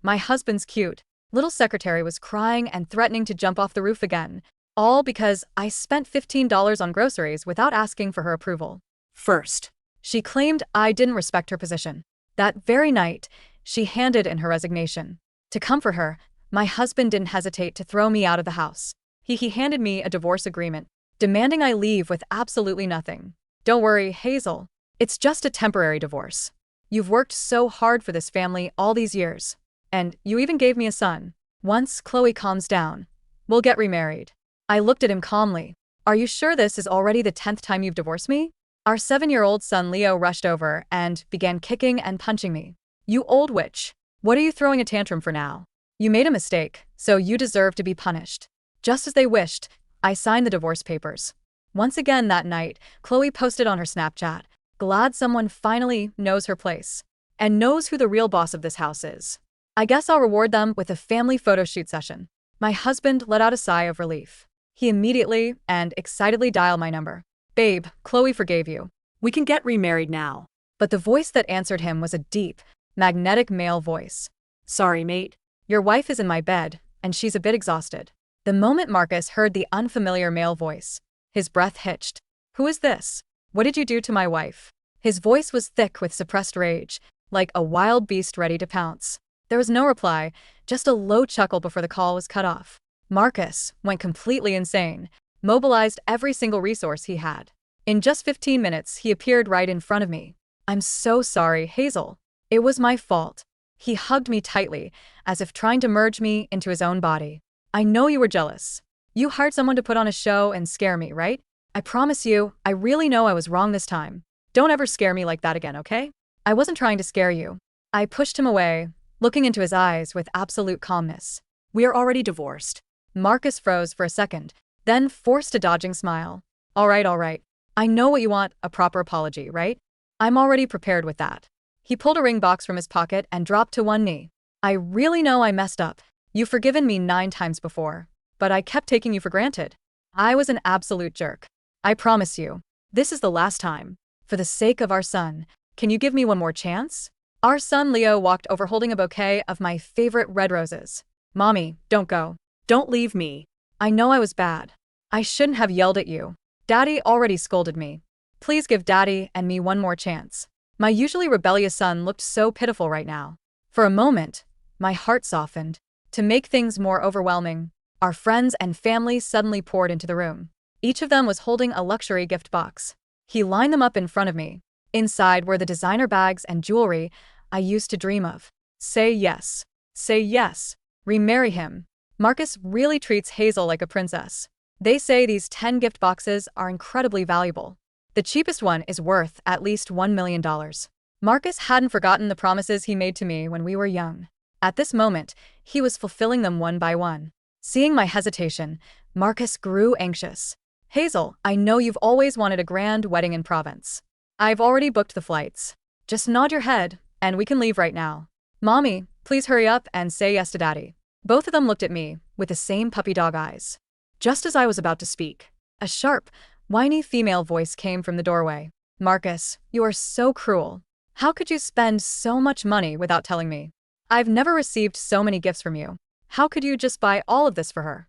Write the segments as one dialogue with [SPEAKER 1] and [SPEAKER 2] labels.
[SPEAKER 1] My husband's cute little secretary was crying and threatening to jump off the roof again, all because I spent $15 on groceries without asking for her approval. First, she claimed I didn't respect her position. That very night, she handed in her resignation. To comfort her, my husband didn't hesitate to throw me out of the house. He handed me a divorce agreement, demanding I leave with absolutely nothing. Don't worry, Hazel. It's just a temporary divorce. You've worked so hard for this family all these years. And you even gave me a son. Once Chloe calms down, we'll get remarried. I looked at him calmly. Are you sure this is already the 10th time you've divorced me? Our 7-year-old son Leo rushed over and began kicking and punching me. You old witch. What are you throwing a tantrum for now? You made a mistake, so you deserve to be punished. Just as they wished, I signed the divorce papers. Once again that night, Chloe posted on her Snapchat, glad someone finally knows her place and knows who the real boss of this house is. I guess I'll reward them with a family photo shoot session. My husband let out a sigh of relief. He immediately and excitedly dialed my number. Babe, Chloe forgave you. We can get remarried now. But the voice that answered him was a deep, magnetic male voice. Sorry, mate. Your wife is in my bed, and she's a bit exhausted. The moment Marcus heard the unfamiliar male voice, his breath hitched. Who is this? What did you do to my wife? His voice was thick with suppressed rage, like a wild beast ready to pounce. There was no reply, just a low chuckle before the call was cut off. Marcus went completely insane, mobilized every single resource he had. In just 15 minutes, he appeared right in front of me. I'm so sorry, Hazel. It was my fault. He hugged me tightly, as if trying to merge me into his own body. I know you were jealous. You hired someone to put on a show and scare me, right? I promise you, I really know I was wrong this time. Don't ever scare me like that again, okay? I wasn't trying to scare you. I pushed him away, looking into his eyes with absolute calmness. We are already divorced. Marcus froze for a second, then forced a dodging smile. All right. I know what you want, a proper apology, right? I'm already prepared with that. He pulled a ring box from his pocket and dropped to one knee. I really know I messed up. You've forgiven me 9 times before, but I kept taking you for granted. I was an absolute jerk. I promise you, this is the last time. For the sake of our son, can you give me one more chance? Our son Leo walked over holding a bouquet of my favorite red roses. Mommy, don't go. Don't leave me. I know I was bad. I shouldn't have yelled at you. Daddy already scolded me. Please give Daddy and me one more chance. My usually rebellious son looked so pitiful right now. For a moment, my heart softened. To make things more overwhelming, our friends and family suddenly poured into the room. Each of them was holding a luxury gift box. He lined them up in front of me. Inside were the designer bags and jewelry I used to dream of. Say yes. Say yes. Remarry him. Marcus really treats Hazel like a princess. They say these 10 gift boxes are incredibly valuable. The cheapest one is worth at least $1 million. Marcus hadn't forgotten the promises he made to me when we were young. At this moment, he was fulfilling them one by one. Seeing my hesitation, Marcus grew anxious. Hazel, I know you've always wanted a grand wedding in Provence. I've already booked the flights. Just nod your head, and we can leave right now. Mommy, please hurry up and say yes to Daddy. Both of them looked at me with the same puppy dog eyes. Just as I was about to speak, a sharp, whiny female voice came from the doorway. Marcus, you are so cruel. How could you spend so much money without telling me? I've never received so many gifts from you. How could you just buy all of this for her?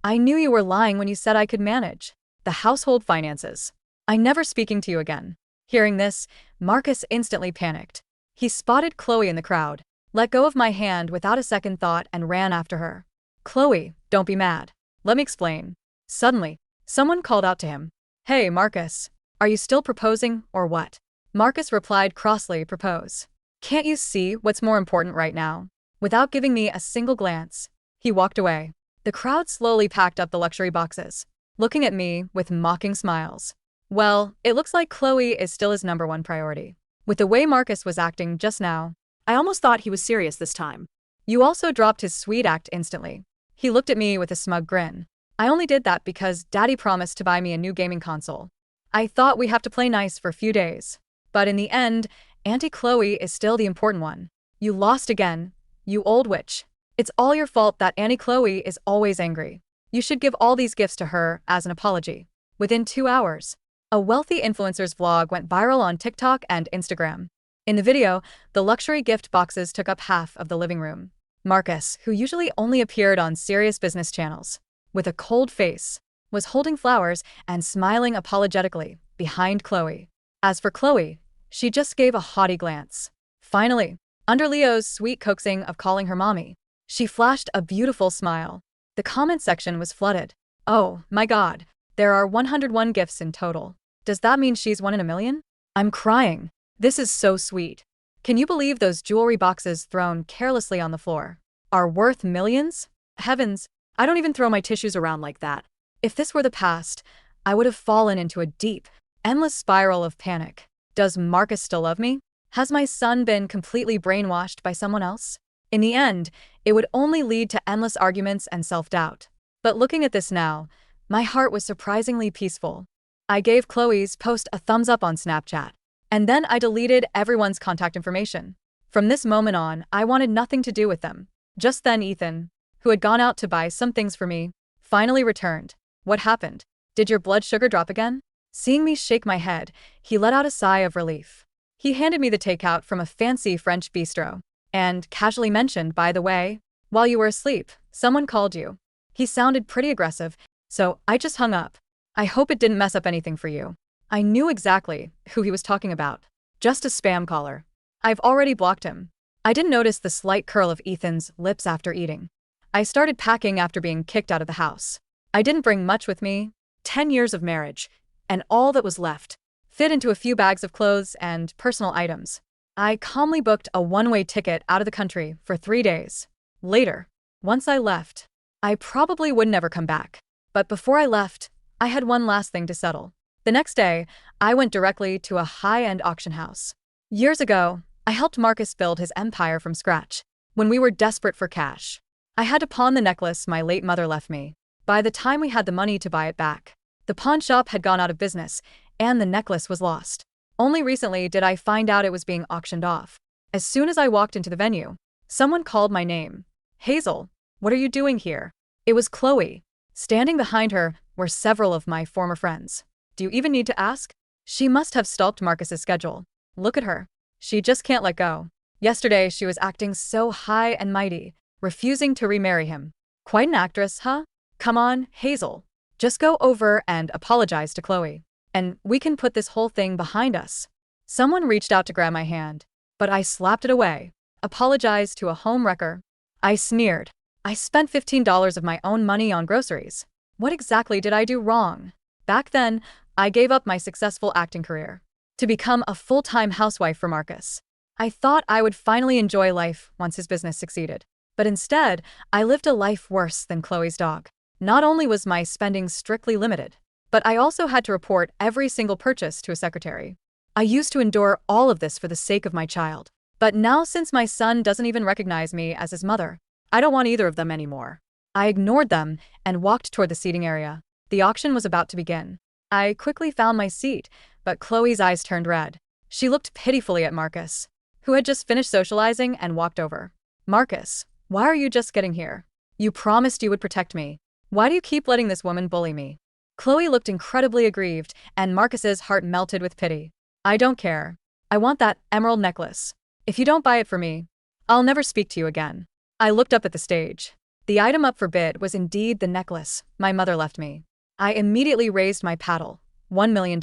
[SPEAKER 1] I knew you were lying when you said I could manage the household finances. I'm never speaking to you again. Hearing this, Marcus instantly panicked. He spotted Chloe in the crowd, let go of my hand without a second thought and ran after her. Chloe, don't be mad. Let me explain. Suddenly, someone called out to him. Hey, Marcus, are you still proposing or what? Marcus replied crossly, propose. Can't you see what's more important right now? Without giving me a single glance, he walked away. The crowd slowly packed up the luxury boxes, looking at me with mocking smiles. Well, it looks like Chloe is still his #1 priority. With the way Marcus was acting just now, I almost thought he was serious this time. You also dropped his sweet act instantly. He looked at me with a smug grin. I only did that because Daddy promised to buy me a new gaming console. I thought we have to play nice for a few days. But in the end, Auntie Chloe is still the important one. You lost again, you old witch. It's all your fault that Auntie Chloe is always angry. You should give all these gifts to her as an apology. Within 2 hours, a wealthy influencer's vlog went viral on TikTok and Instagram. In the video, the luxury gift boxes took up half of the living room. Marcus, who usually only appeared on serious business channels, with a cold face, was holding flowers and smiling apologetically behind Chloe. As for Chloe, she just gave a haughty glance. Finally, under Leo's sweet coaxing of calling her mommy, she flashed a beautiful smile. The comment section was flooded. "Oh my god, there are 101 gifts in total. Does that mean she's one in a million? I'm crying. This is so sweet. Can you believe those jewelry boxes thrown carelessly on the floor are worth millions? Heavens, I don't even throw my tissues around like that." If this were the past, I would have fallen into a deep, endless spiral of panic. Does Marcus still love me? Has my son been completely brainwashed by someone else? In the end, it would only lead to endless arguments and self-doubt. But looking at this now, my heart was surprisingly peaceful. I gave Chloe's post a thumbs up on Snapchat, and then I deleted everyone's contact information. From this moment on, I wanted nothing to do with them. Just then Ethan, who had gone out to buy some things for me, finally returned. "What happened? Did your blood sugar drop again?" Seeing me shake my head, he let out a sigh of relief. He handed me the takeout from a fancy French bistro, and casually mentioned, "By the way, while you were asleep, someone called you." He sounded pretty aggressive, so I just hung up. I hope it didn't mess up anything for you. I knew exactly who he was talking about. Just a spam caller. I've already blocked him. I didn't notice the slight curl of Ethan's lips after eating. I started packing after being kicked out of the house. I didn't bring much with me. 10 years of marriage, and all that was left fit into a few bags of clothes and personal items. I calmly booked a one-way ticket out of the country for 3 days. Later, once I left, I probably would never come back. But before I left, I had one last thing to settle. The next day, I went directly to a high-end auction house. Years ago, I helped Marcus build his empire from scratch. When we were desperate for cash, I had to pawn the necklace my late mother left me. By the time we had the money to buy it back, the pawn shop had gone out of business, and the necklace was lost. Only recently did I find out it was being auctioned off. As soon as I walked into the venue, someone called my name. "Hazel, what are you doing here?" It was Chloe. Standing behind her were several of my former friends. Do you even need to ask? She must have stalked Marcus's schedule. Look at her. She just can't let go. Yesterday she was acting so high and mighty, refusing to remarry him. Quite an actress, huh? Come on, Hazel. Just go over and apologize to Chloe, and we can put this whole thing behind us. Someone reached out to grab my hand, but I slapped it away. Apologize to a home wrecker? I sneered. I spent $15 of my own money on groceries. What exactly did I do wrong? Back then, I gave up my successful acting career to become a full-time housewife for Marcus. I thought I would finally enjoy life once his business succeeded. But instead, I lived a life worse than Chloe's dog. Not only was my spending strictly limited, but I also had to report every single purchase to a secretary. I used to endure all of this for the sake of my child. But now, since my son doesn't even recognize me as his mother, I don't want either of them anymore. I ignored them and walked toward the seating area. The auction was about to begin. I quickly found my seat, but Chloe's eyes turned red. She looked pitifully at Marcus, who had just finished socializing, and walked over. "Marcus, why are you just getting here? You promised you would protect me. Why do you keep letting this woman bully me?" Chloe looked incredibly aggrieved, and Marcus's heart melted with pity. "I don't care. I want that emerald necklace. If you don't buy it for me, I'll never speak to you again." I looked up at the stage. The item up for bid was indeed the necklace my mother left me. I immediately raised my paddle. $1 million.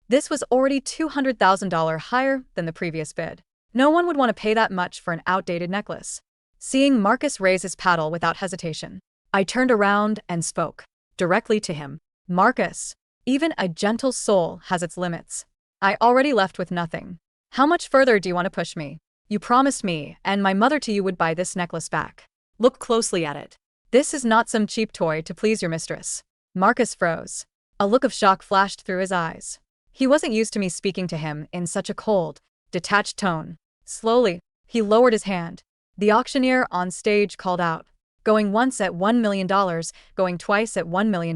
[SPEAKER 1] This was already $200,000 higher than the previous bid. No one would want to pay that much for an outdated necklace. Seeing Marcus raise his paddle without hesitation, I turned around and spoke directly to him. "Marcus, even a gentle soul has its limits. I already left with nothing. How much further do you want to push me? You promised me and my mother to you would buy this necklace back. Look closely at it. This is not some cheap toy to please your mistress." Marcus froze. A look of shock flashed through his eyes. He wasn't used to me speaking to him in such a cold, detached tone. Slowly, he lowered his hand. The auctioneer on stage called out, going once at $1 million, going twice at $1 million.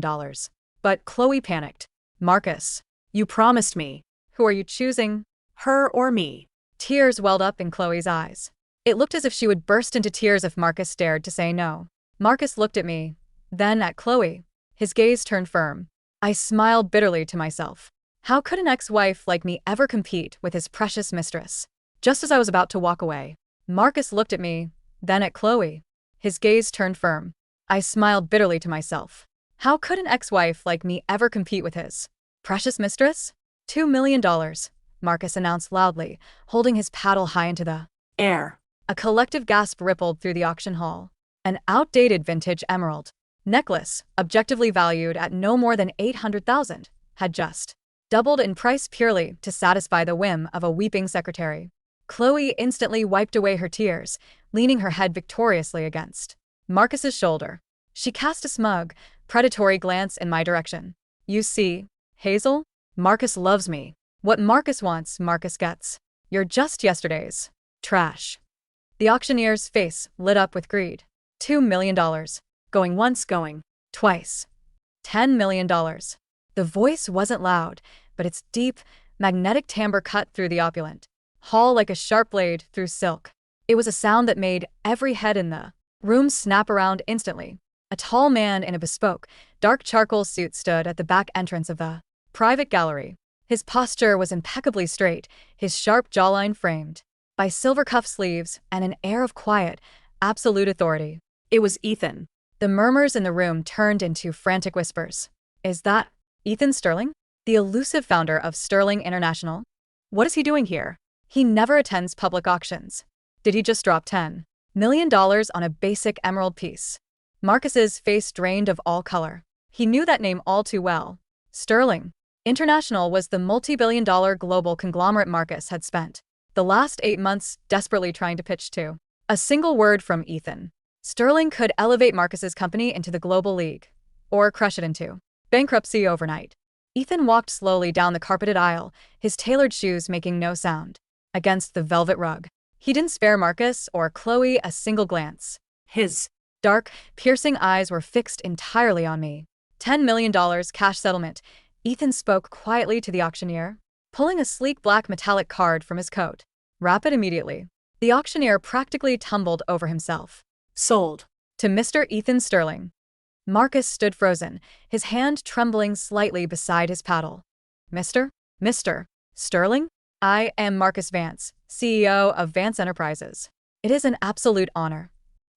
[SPEAKER 1] But Chloe panicked. "Marcus, you promised me. Who are you choosing? Her or me?" Tears welled up in Chloe's eyes. It looked as if she would burst into tears if Marcus dared to say no. Marcus looked at me, then at Chloe. His gaze turned firm. I smiled bitterly to myself. How could an ex-wife like me ever compete with his precious mistress? Just as I was about to walk away, Marcus looked at me, then at Chloe. His gaze turned firm. I smiled bitterly to myself. How could an ex-wife like me ever compete with his precious mistress? $2 million, Marcus announced loudly, holding his paddle high into the air. A collective gasp rippled through the auction hall. An outdated vintage emerald necklace, objectively valued at no more than $800,000, had just doubled in price purely to satisfy the whim of a weeping secretary. Chloe instantly wiped away her tears, leaning her head victoriously against Marcus's shoulder. She cast a smug, predatory glance in my direction. You see, Hazel? Marcus loves me. What Marcus wants, Marcus gets. You're just yesterday's trash. The auctioneer's face lit up with greed. $2 million. Going once, going twice. $10 million. The voice wasn't loud, but its deep, magnetic timbre cut through the opulent hall like a sharp blade through silk. It was a sound that made every head in the room snap around instantly. A tall man in a bespoke, dark charcoal suit stood at the back entrance of the private gallery. His posture was impeccably straight, his sharp jawline framed by silver cuff sleeves and an air of quiet, absolute authority. It was Ethan. The murmurs in the room turned into frantic whispers. Is that Ethan Sterling? The elusive founder of Sterling International? What is he doing here? He never attends public auctions. Did he just drop $10 million on a basic emerald piece? Marcus's face drained of all color. He knew that name all too well. Sterling International was the multi-billion-dollar global conglomerate Marcus had spent the last 8 months desperately trying to pitch to. A single word from Ethan. Sterling could elevate Marcus's company into the global league, or crush it into bankruptcy overnight. Ethan walked slowly down the carpeted aisle, his tailored shoes making no sound against the velvet rug. He didn't spare Marcus or Chloe a single glance. His dark, piercing eyes were fixed entirely on me. $10 million cash settlement. Ethan spoke quietly to the auctioneer, pulling a sleek black metallic card from his coat. Wrap it immediately. The auctioneer practically tumbled over himself. Sold. To Mr. Ethan Sterling. Marcus stood frozen, his hand trembling slightly beside his paddle. Mr. Sterling? I am Marcus Vance, CEO of Vance Enterprises. It is an absolute honor.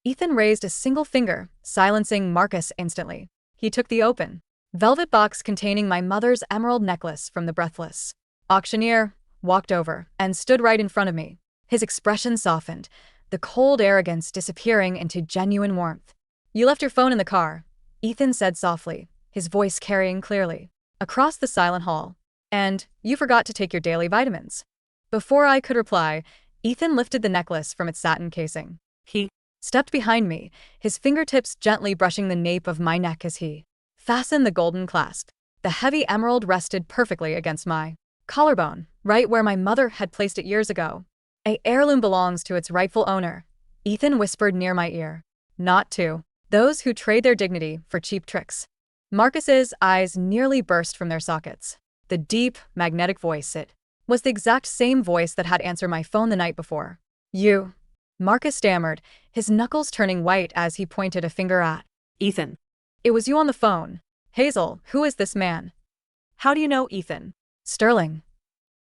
[SPEAKER 1] Ethan raised a single finger, silencing Marcus instantly. He took the open velvet box containing my mother's emerald necklace from the breathless auctioneer, walked over, and stood right in front of me. His expression softened, the cold arrogance disappearing into genuine warmth. You left your phone in the car, Ethan said softly, his voice carrying clearly across the silent hall. And you forgot to take your daily vitamins. Before I could reply, Ethan lifted the necklace from its satin casing. He stepped behind me, his fingertips gently brushing the nape of my neck as he fastened the golden clasp. The heavy emerald rested perfectly against my collarbone, right where my mother had placed it years ago. An heirloom belongs to its rightful owner, Ethan whispered near my ear. Not to those who trade their dignity for cheap tricks. Marcus's eyes nearly burst from their sockets. The deep, magnetic voice, it was the exact same voice that had answered my phone the night before. You. Marcus stammered, his knuckles turning white as he pointed a finger at Ethan. It was you on the phone. Hazel, who is this man? How do you know Ethan? Sterling.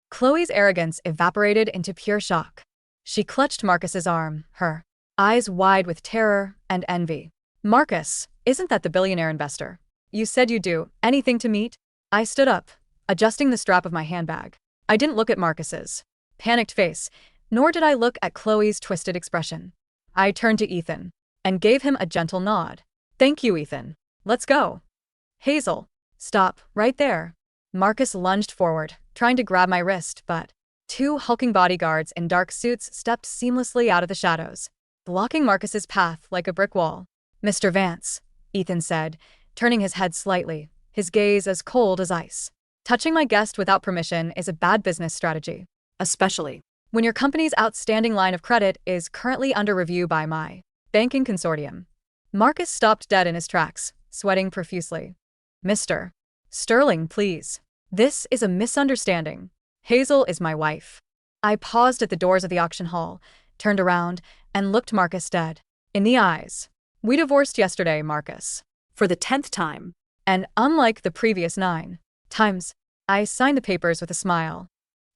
[SPEAKER 1] Chloe's arrogance evaporated into pure shock. She clutched Marcus's arm, her eyes wide with terror and envy. Marcus, isn't that the billionaire investor you said you'd do anything to meet? I stood up, adjusting the strap of my handbag. I didn't look at Marcus's panicked face, nor did I look at Chloe's twisted expression. I turned to Ethan and gave him a gentle nod. Thank you, Ethan. Let's go. Hazel, stop, right there. Marcus lunged forward, trying to grab my wrist, but 2 hulking bodyguards in dark suits stepped seamlessly out of the shadows, blocking Marcus's path like a brick wall. Mr. Vance, Ethan said, turning his head slightly, his gaze as cold as ice. Touching my guest without permission is a bad business strategy, especially when your company's outstanding line of credit is currently under review by my banking consortium. Marcus stopped dead in his tracks, sweating profusely. Mr. Sterling, please. This is a misunderstanding. Hazel is my wife. I paused at the doors of the auction hall, turned around, and looked Marcus dead in the eyes. We divorced yesterday, Marcus. For the 10th time. And unlike the previous 9 times, I signed the papers with a smile.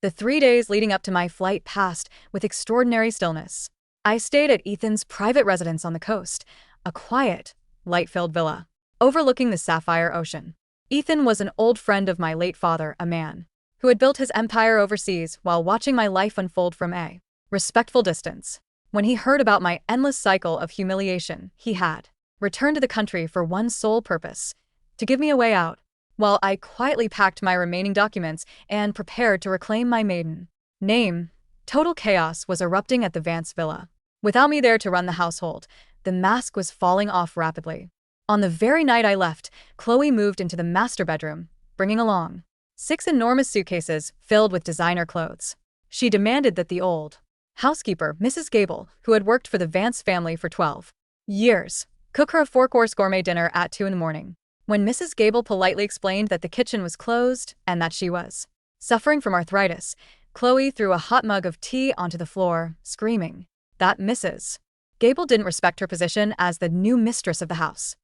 [SPEAKER 1] The 3 days leading up to my flight passed with extraordinary stillness. I stayed at Ethan's private residence on the coast, a quiet, light-filled villa, overlooking the sapphire ocean. Ethan was an old friend of my late father, a man who had built his empire overseas while watching my life unfold from a respectful distance. When he heard about my endless cycle of humiliation, he had returned to the country for one sole purpose: to give me a way out, while I quietly packed my remaining documents and prepared to reclaim my maiden name. Total chaos was erupting at the Vance villa. Without me there to run the household, the mask was falling off rapidly. On the very night I left, Chloe moved into the master bedroom, bringing along 6 enormous suitcases filled with designer clothes. She demanded that the old housekeeper, Mrs. Gable, who had worked for the Vance family for 12 years, cook her a 4-course gourmet dinner at 2 in the morning. When Mrs. Gable politely explained that the kitchen was closed and that she was suffering from arthritis, Chloe threw a hot mug of tea onto the floor, screaming that Mrs. Gable didn't respect her position as the new mistress of the house.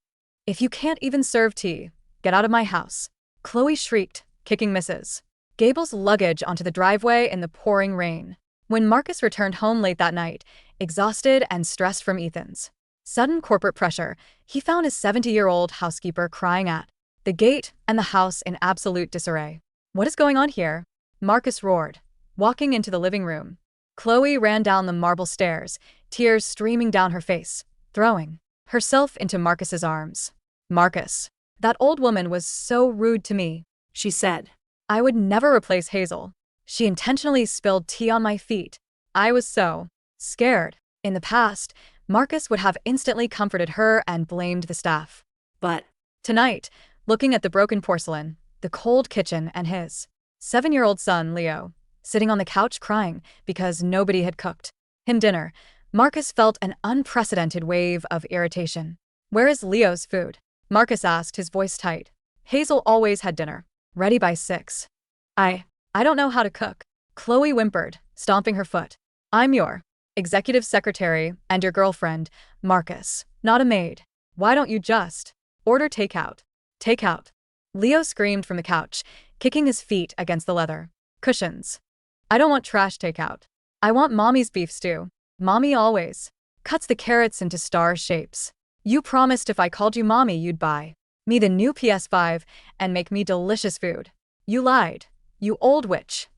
[SPEAKER 1] "If you can't even serve tea, get out of my house," Chloe shrieked, kicking Mrs. Gable's luggage onto the driveway in the pouring rain. When Marcus returned home late that night, exhausted and stressed from Ethan's sudden corporate pressure, he found his 70-year-old housekeeper crying at the gate and the house in absolute disarray. "What is going on here?" Marcus roared, walking into the living room. Chloe ran down the marble stairs, tears streaming down her face, throwing herself into Marcus's arms. "Marcus, that old woman was so rude to me," she said. "I would never replace Hazel. She intentionally spilled tea on my feet. I was so scared." In the past, Marcus would have instantly comforted her and blamed the staff. But tonight, looking at the broken porcelain, the cold kitchen, and his 7-year-old son, Leo, sitting on the couch crying because nobody had cooked him dinner, Marcus felt an unprecedented wave of irritation. "Where is Leo's food?" Marcus asked, his voice tight. "Hazel always had dinner ready by 6. I don't know how to cook," Chloe whimpered, stomping her foot. "I'm your executive secretary and your girlfriend, Marcus, not a maid. Why don't you just order takeout?" "Takeout?" Leo screamed from the couch, kicking his feet against the leather cushions. "I don't want trash takeout. I want Mommy's beef stew. Mommy always cuts the carrots into star shapes. You promised if I called you Mommy you'd buy me the new PS5 and make me delicious food. You lied, you old witch."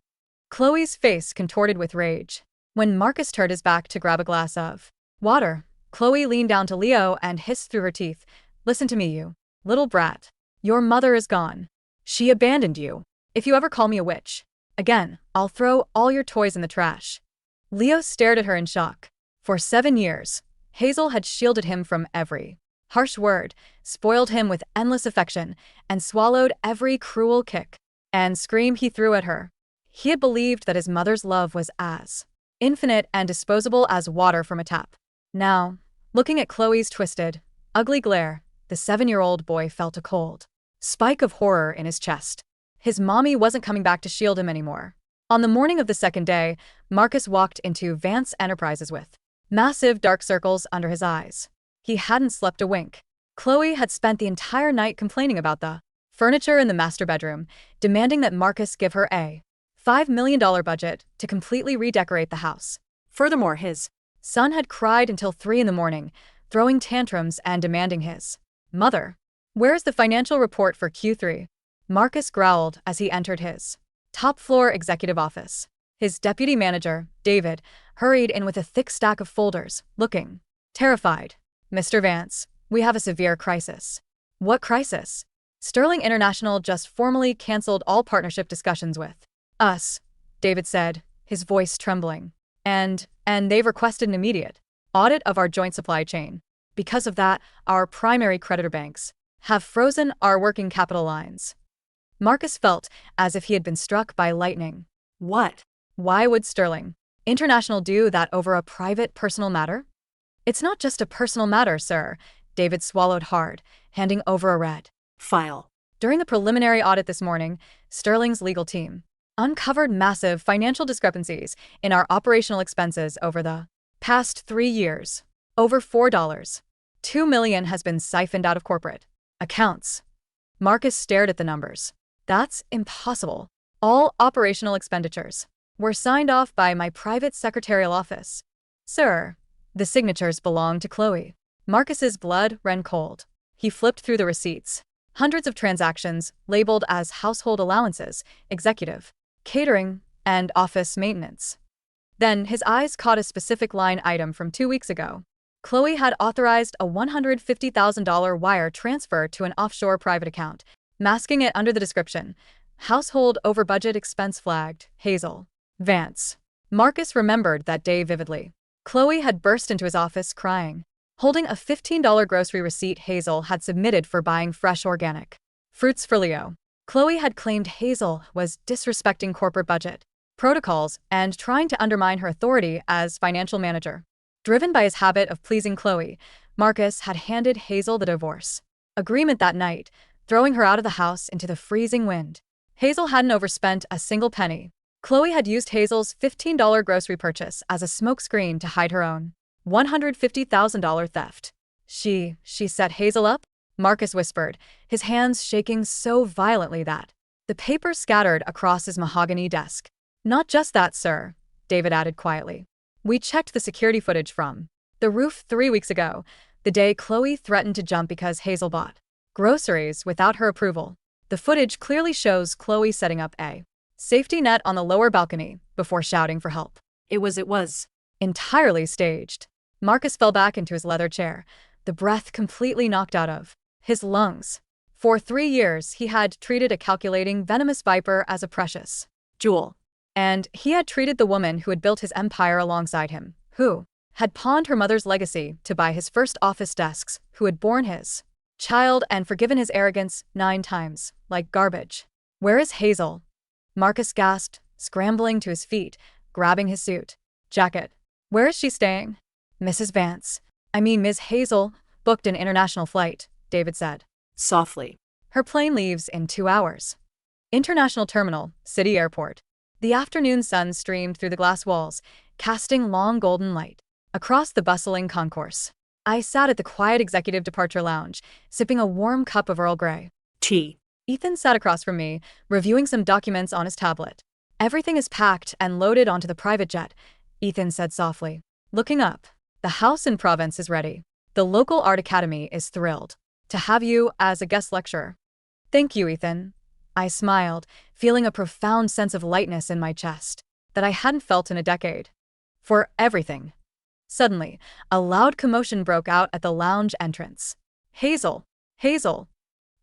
[SPEAKER 1] Chloe's face contorted with rage. When Marcus turned his back to grab a glass of water, Chloe leaned down to Leo and hissed through her teeth, "Listen to me, you little brat. Your mother is gone. She abandoned you. If you ever call me a witch again, I'll throw all your toys in the trash." Leo stared at her in shock. For 7 years, Hazel had shielded him from every harsh word, spoiled him with endless affection, and swallowed every cruel kick and scream he threw at her. He had believed that his mother's love was as infinite and disposable as water from a tap. Now, looking at Chloe's twisted, ugly glare, the 7-year-old boy felt a cold spike of horror in his chest. His mommy wasn't coming back to shield him anymore. On the morning of the second day, Marcus walked into Vance Enterprises with massive dark circles under his eyes. He hadn't slept a wink. Chloe had spent the entire night complaining about the furniture in the master bedroom, demanding that Marcus give her a $5 million budget to completely redecorate the house. Furthermore, his son had cried until 3 in the morning, throwing tantrums and demanding his mother. "Where's the financial report for Q3? Marcus growled as he entered his top-floor executive office. His deputy manager, David, hurried in with a thick stack of folders, looking terrified. "Mr. Vance, we have a severe crisis." "What crisis?" "Sterling International just formally canceled all partnership discussions with us," David said, his voice trembling. And they've requested an immediate audit of our joint supply chain. Because of that, our primary creditor banks have frozen our working capital lines." Marcus felt as if he had been struck by lightning. What? Why would Sterling International do that over a private, personal matter? "It's not just a personal matter, sir." David swallowed hard, handing over a red file. "During the preliminary audit this morning, Sterling's legal team uncovered massive financial discrepancies in our operational expenses over the past 3 years. Over $4.2 million has been siphoned out of corporate accounts." Marcus stared at the numbers. "That's impossible." All operational expenditures were signed off by my private secretarial office. Sir, the signatures belong to Chloe. Marcus's blood ran cold. He flipped through the receipts. Hundreds of transactions labeled as household allowances, executive, catering, and office maintenance. Then his eyes caught a specific line item from 2 weeks ago. Chloe had authorized a $150,000 wire transfer to an offshore private account, masking it under the description, household over budget expense flagged, Hazel. Vance. Marcus remembered that day vividly. Chloe had burst into his office crying, holding a $15 grocery receipt Hazel had submitted for buying fresh organic fruits for Leo. Chloe had claimed Hazel was disrespecting corporate budget protocols and trying to undermine her authority as financial manager. Driven by his habit of pleasing Chloe, Marcus had handed Hazel the divorce agreement that night, throwing her out of the house into the freezing wind. Hazel hadn't overspent a single penny. Chloe had used Hazel's $15 grocery purchase as a smokescreen to hide her own $150,000 theft. She set Hazel up? Marcus whispered, his hands shaking so violently that the papers scattered across his mahogany desk. Not just that, sir, David added quietly. We checked the security footage from the roof 3 weeks ago, the day Chloe threatened to jump because Hazel bought groceries without her approval. The footage clearly shows Chloe setting up a safety net on the lower balcony before shouting for help. It was entirely staged. Marcus fell back into his leather chair, the breath completely knocked out of his lungs. For 3 years, he had treated a calculating, venomous viper as a precious jewel. And he had treated the woman who had built his empire alongside him, who had pawned her mother's legacy to buy his first office desks, who had borne his child and forgiven his arrogance 9 times, like garbage. Where is Hazel? Marcus gasped, scrambling to his feet, grabbing his suit jacket. Where is she staying? Mrs. Vance. I mean Ms. Hazel, booked an international flight, David said softly. Her plane leaves in 2 hours. International terminal, city airport. The afternoon sun streamed through the glass walls, casting long golden light across the bustling concourse. I sat at the quiet executive departure lounge, sipping a warm cup of Earl Grey tea. Ethan sat across from me, reviewing some documents on his tablet. Everything is packed and loaded onto the private jet, Ethan said softly. Looking up, the house in Provence is ready. The local art academy is thrilled to have you as a guest lecturer. Thank you, Ethan. I smiled, feeling a profound sense of lightness in my chest that I hadn't felt in a decade. For everything. Suddenly, a loud commotion broke out at the lounge entrance. Hazel! Hazel!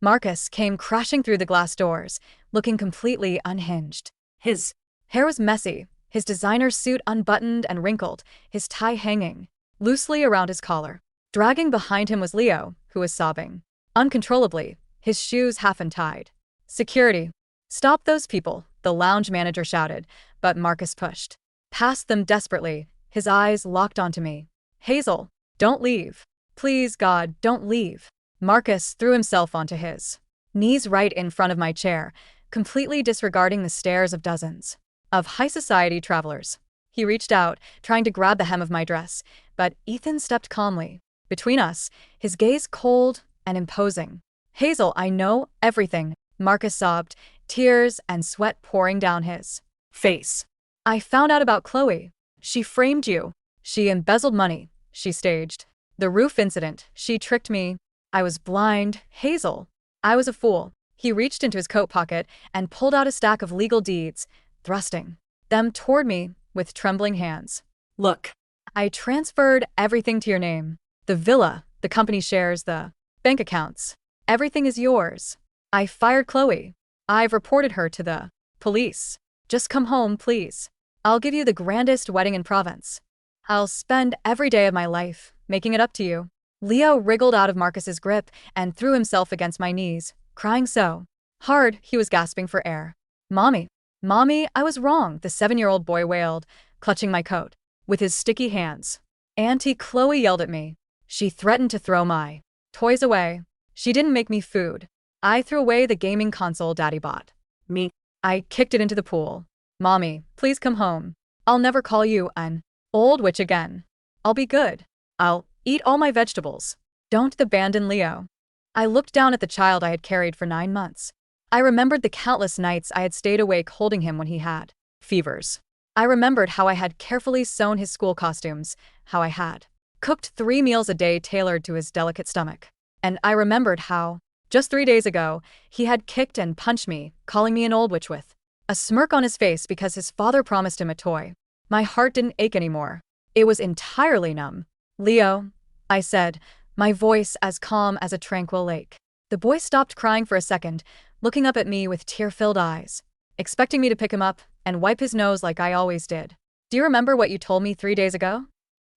[SPEAKER 1] Marcus came crashing through the glass doors, looking completely unhinged. His hair was messy, his designer suit unbuttoned and wrinkled, his tie hanging loosely around his collar. Dragging behind him was Leo, who was sobbing uncontrollably, his shoes half untied. Security. Stop those people, the lounge manager shouted, but Marcus pushed past them desperately, his eyes locked onto me. Hazel, don't leave. Please, God, don't leave. Marcus threw himself onto his knees right in front of my chair, completely disregarding the stares of dozens of high society travelers. He reached out, trying to grab the hem of my dress, but Ethan stepped calmly between us, his gaze cold and imposing. Hazel, I know everything, Marcus sobbed, tears and sweat pouring down his face. I found out about Chloe. She framed you. She embezzled money. She staged the roof incident. She tricked me. I was blind. Hazel. I was a fool. He reached into his coat pocket and pulled out a stack of legal deeds, thrusting them toward me with trembling hands. Look. I transferred everything to your name. The villa, the company shares, the bank accounts. Everything is yours. I fired Chloe. I've reported her to the police. Just come home, please. I'll give you the grandest wedding in Provence. I'll spend every day of my life making it up to you. Leo wriggled out of Marcus's grip and threw himself against my knees, crying so hard he was gasping for air. Mommy, I was wrong, the 7-year-old boy wailed, clutching my coat with his sticky hands. Auntie Chloe yelled at me. She threatened to throw my toys away. She didn't make me food. I threw away the gaming console Daddy bought me. I kicked it into the pool. Mommy, please come home. I'll never call you an old witch again. I'll be good. I'll eat all my vegetables. Don't abandon Leo. I looked down at the child I had carried for 9 months. I remembered the countless nights I had stayed awake holding him when he had fevers. I remembered how I had carefully sewn his school costumes, how I had cooked 3 meals a day tailored to his delicate stomach. And I remembered how, just 3 days ago, he had kicked and punched me, calling me an old witch with a smirk on his face because his father promised him a toy. My heart didn't ache anymore. It was entirely numb. "Leo," I said, my voice as calm as a tranquil lake. The boy stopped crying for a second, looking up at me with tear-filled eyes, expecting me to pick him up and wipe his nose like I always did. "Do you remember what you told me 3 days ago?"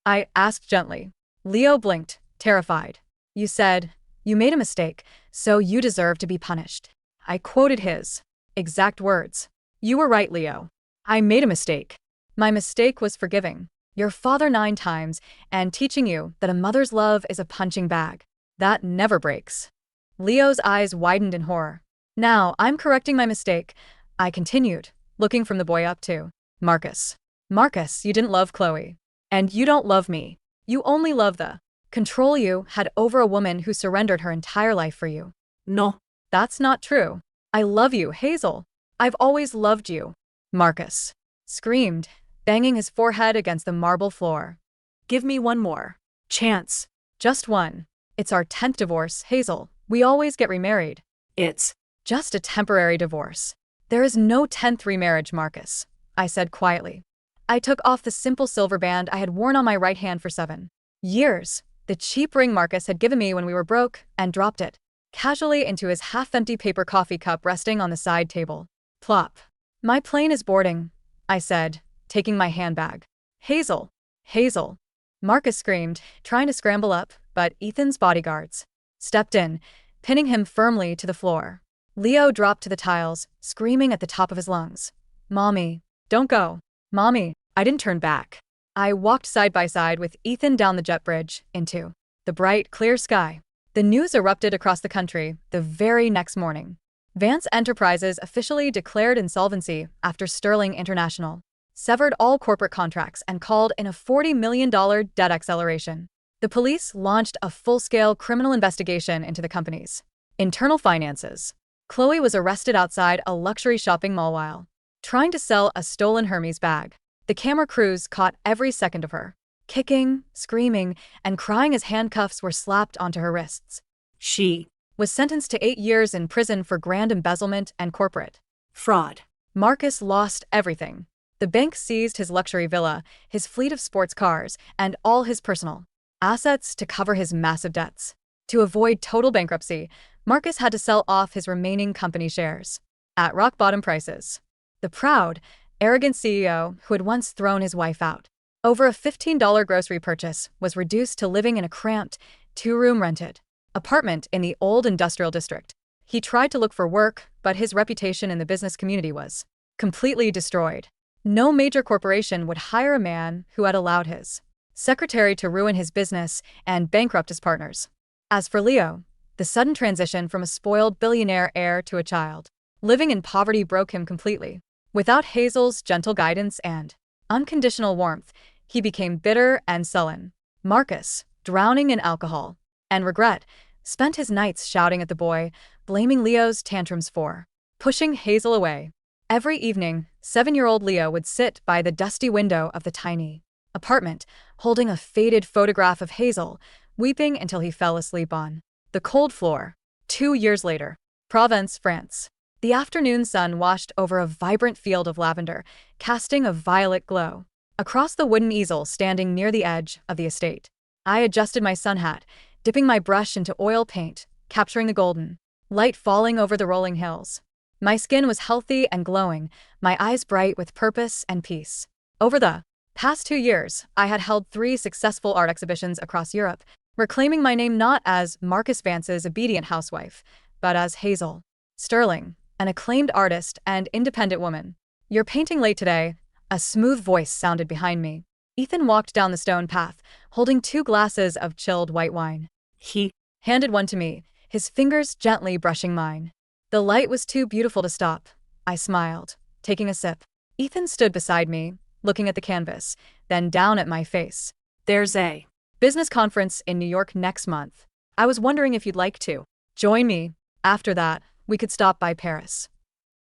[SPEAKER 1] I asked gently. Leo blinked, terrified. "You said, you made a mistake, so you deserve to be punished." I quoted his exact words. "You were right, Leo. I made a mistake. My mistake was forgiving your father 9 times and teaching you that a mother's love is a punching bag that never breaks." Leo's eyes widened in horror. "Now I'm correcting my mistake," I continued, looking from the boy up to Marcus. "Marcus, you didn't love Chloe. And you don't love me. You only love the control you had over a woman who surrendered her entire life for you."
[SPEAKER 2] No.
[SPEAKER 1] "That's not true. I love you, Hazel. I've always loved you," Marcus screamed, banging his forehead against the marble floor.
[SPEAKER 2] "Give me one more chance."
[SPEAKER 1] "Just one. It's our 10th divorce, Hazel. We always get remarried."
[SPEAKER 2] "It's
[SPEAKER 1] "Just a temporary divorce. There is no 10th remarriage, Marcus," I said quietly. I took off the simple silver band I had worn on my right hand for 7 years, the cheap ring Marcus had given me when we were broke, and dropped it casually into his half-empty paper coffee cup resting on the side table. Plop. "My plane is boarding," I said, taking my handbag. "Hazel. Hazel." Marcus screamed, trying to scramble up, but Ethan's bodyguards stepped in, pinning him firmly to the floor. Leo dropped to the tiles, screaming at the top of his lungs. "Mommy, don't go. Mommy." I didn't turn back. I walked side by side with Ethan down the jet bridge into the bright, clear sky. The news erupted across the country the very next morning. Vance Enterprises officially declared insolvency after Sterling International severed all corporate contracts and called in a $40 million debt acceleration. The police launched a full-scale criminal investigation into the company's internal finances. Chloe was arrested outside a luxury shopping mall while trying to sell a stolen Hermes bag. The camera crews caught every second of her kicking, screaming, and crying as handcuffs were slapped onto her wrists.
[SPEAKER 2] She
[SPEAKER 1] was sentenced to 8 years in prison for grand embezzlement and corporate
[SPEAKER 2] fraud.
[SPEAKER 1] Marcus lost everything. The bank seized his luxury villa, his fleet of sports cars, and all his personal assets to cover his massive debts. To avoid total bankruptcy, Marcus had to sell off his remaining company shares at rock-bottom prices. The proud, arrogant CEO who had once thrown his wife out over a $15 grocery purchase was reduced to living in a cramped, 2-room rented apartment in the old industrial district. He tried to look for work, but his reputation in the business community was completely destroyed. No major corporation would hire a man who had allowed his secretary to ruin his business and bankrupt his partners. As for Leo, the sudden transition from a spoiled billionaire heir to a child living in poverty broke him completely. Without Hazel's gentle guidance and unconditional warmth, he became bitter and sullen. Marcus, drowning in alcohol and regret, spent his nights shouting at the boy, blaming Leo's tantrums for pushing Hazel away. Every evening, 7-year-old Leo would sit by the dusty window of the tiny apartment, holding a faded photograph of Hazel, weeping until he fell asleep on the cold floor. 2 years later, Provence, France. The afternoon sun washed over a vibrant field of lavender, casting a violet glow. Across the wooden easel standing near the edge of the estate, I adjusted my sun hat, dipping my brush into oil paint, capturing the golden light falling over the rolling hills. My skin was healthy and glowing, my eyes bright with purpose and peace. Over the past 2 years, I had held 3 successful art exhibitions across Europe, reclaiming my name not as Marcus Vance's obedient housewife, but as Hazel Sterling, an acclaimed artist and independent woman. "You're painting late today," a smooth voice sounded behind me. Ethan walked down the stone path, holding 2 glasses of chilled white wine.
[SPEAKER 2] He
[SPEAKER 1] handed one to me, his fingers gently brushing mine. The light was too beautiful to stop. I smiled, taking a sip. Ethan stood beside me, looking at the canvas, then down at my face.
[SPEAKER 2] "There's a
[SPEAKER 1] business conference in New York next month. I was wondering if you'd like to join me. After that, We could stop by Paris.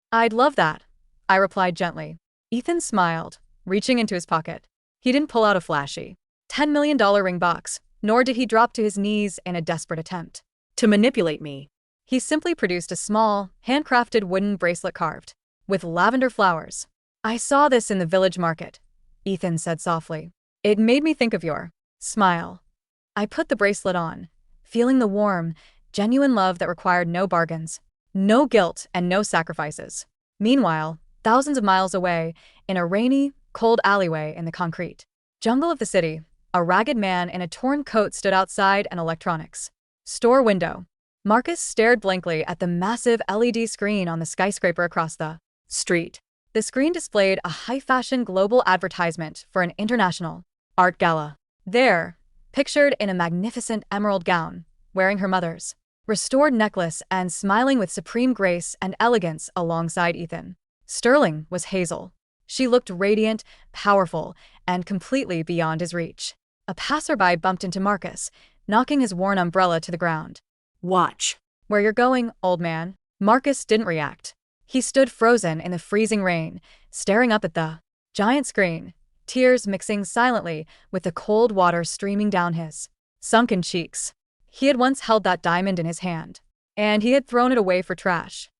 [SPEAKER 1] I'd love that, I replied gently. Ethan smiled, reaching into his pocket. He didn't pull out a flashy $10 million ring box, nor did he drop to his knees in a desperate attempt
[SPEAKER 2] To manipulate me.
[SPEAKER 1] He simply produced a small, handcrafted wooden bracelet carved with lavender flowers. I saw this in the village market, Ethan said softly. It made me think of your smile. I put the bracelet on, feeling the warm, genuine love that required no bargains, no guilt, and no sacrifices. Meanwhile, thousands of miles away, in a rainy, cold alleyway in the concrete jungle of the city, a ragged man in a torn coat stood outside an electronics store window. Marcus stared blankly at the massive LED screen on the skyscraper across the street. The screen displayed a high-fashion global advertisement for an international art gala. There, pictured in a magnificent emerald gown, wearing her mother's restored necklace and smiling with supreme grace and elegance alongside Ethan, Sterling, was Hazel. She looked radiant, powerful, and completely beyond his reach. A passerby bumped into Marcus, knocking his worn umbrella to the ground.
[SPEAKER 2] Watch.
[SPEAKER 1] Where you're going, old man? Marcus didn't react. He stood frozen in the freezing rain, staring up at the giant screen, tears mixing silently with the cold water streaming down his sunken cheeks. He had once held that diamond in his hand, and he had thrown it away for trash.